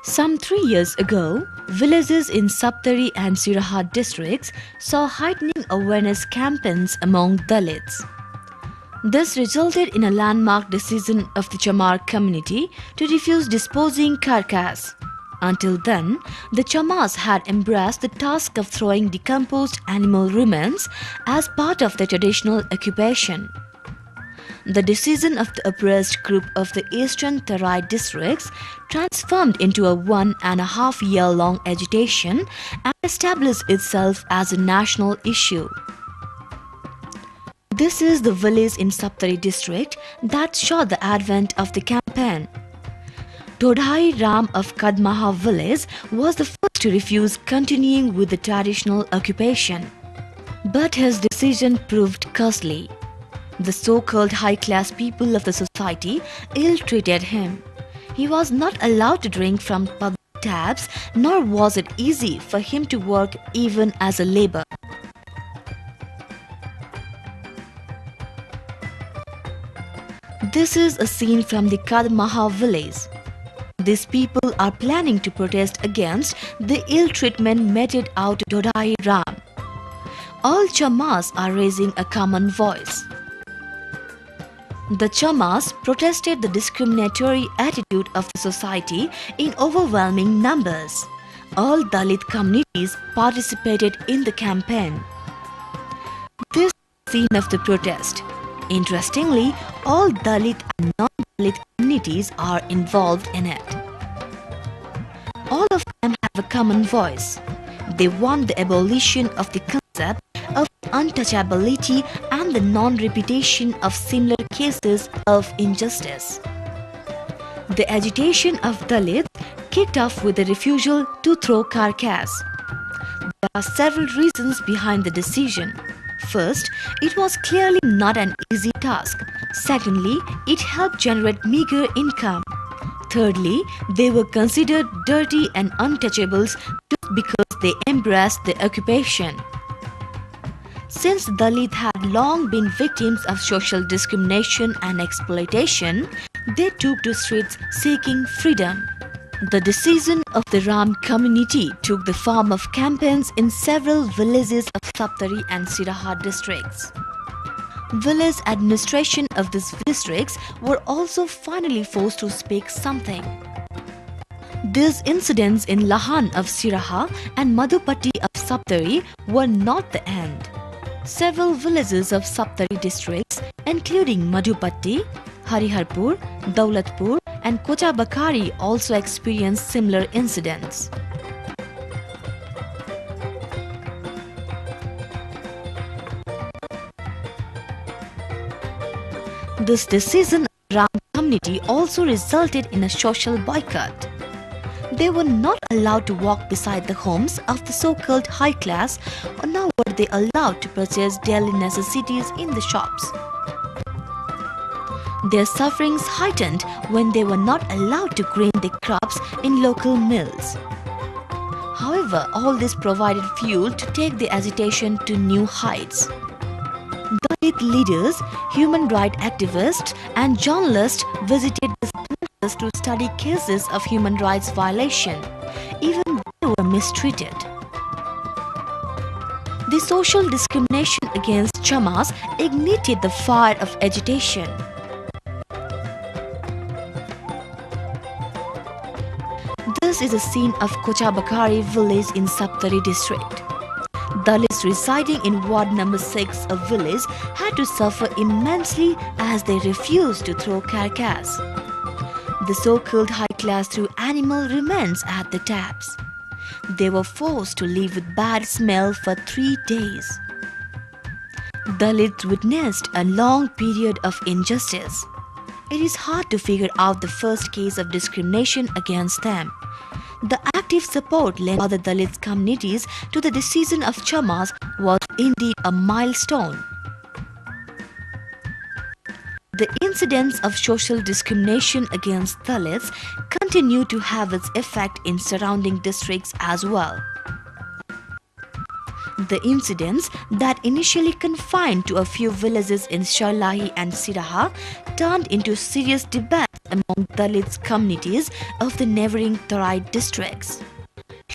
Some 3 years ago, villages in Saptari and Siraha districts saw heightening awareness campaigns among Dalits. This resulted in a landmark decision of the Chamar community to refuse disposing carcass. Until then, the Chamars had embraced the task of throwing decomposed animal remains as part of their traditional occupation. The decision of the oppressed group of the eastern Tarai districts transformed into a 1.5-year-long agitation and established itself as a national issue. This is the village in Saptari district that saw the advent of the campaign. Todhai Ram of Kadmaha village was the first to refuse continuing with the traditional occupation. But his decision proved costly. The so-called high-class people of the society ill-treated him. He was not allowed to drink from public taps, nor was it easy for him to work even as a laborer. This is a scene from the Kadmaha village. These people are planning to protest against the ill treatment meted out to Dodai Ram. All Chamars are raising a common voice. The Chamars protested the discriminatory attitude of the society in overwhelming numbers. All Dalit communities participated in the campaign. This is the scene of the protest. Interestingly, all Dalit and non-Dalit communities are involved in it. All of them have a common voice. They want the abolition of the concept of untouchability and the non-repetition of similar cases of injustice. The agitation of Dalits kicked off with the refusal to throw carcass. There are several reasons behind the decision. First, it was clearly not an easy task. Secondly, it helped generate meager income. Thirdly, they were considered dirty and untouchables just because they embraced the occupation. Since Dalit had long been victims of social discrimination and exploitation, they took to streets seeking freedom. The decision of the Ram community took the form of campaigns in several villages of Saptari and Siraha districts. Village administration of these districts were also finally forced to speak something. These incidents in Lahan of Siraha and Madhupatti of Saptari were not the end. Several villages of Saptari districts, including Madhupatti, Hariharpur, Daulatpur, and Kochabakari, also experienced similar incidents. This decision of the Ram community also resulted in a social boycott. They were not allowed to walk beside the homes of the so-called high class, nor were they allowed to purchase daily necessities in the shops. Their sufferings heightened when they were not allowed to grain their crops in local mills. However, all this provided fuel to take the agitation to new heights. Dalit leaders, human rights activists, and journalists visited these places to study cases of human rights violation. Even they were mistreated. The social discrimination against Chamars ignited the fire of agitation. This is a scene of Kochabakari village in Saptari district. Dalits residing in Ward number 6 of village had to suffer immensely as they refused to throw carcass. The so-called high class threw animal remains at the taps. They were forced to live with bad smell for 3 days. Dalits witnessed a long period of injustice. It is hard to figure out the first case of discrimination against them. The active support lent by the Dalit communities to the decision of Chamars was indeed a milestone. The incidents of social discrimination against Dalits continue to have its effect in surrounding districts as well. The incidents that initially confined to a few villages in Sharlahi and Siraha turned into serious debates among Dalit communities of the neighboring Tarai districts.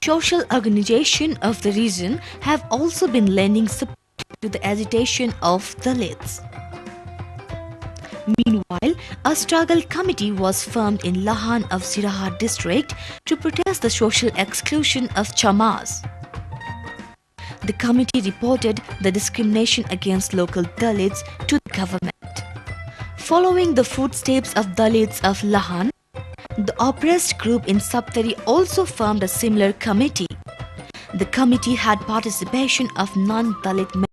Social organizations of the region have also been lending support to the agitation of Dalits. Meanwhile, a struggle committee was formed in Lahan of Siraha district to protest the social exclusion of Chamas. The committee reported the discrimination against local Dalits to the government. Following the footsteps of Dalits of Lahan, the oppressed group in Saptari also formed a similar committee. The committee had participation of non-Dalit members.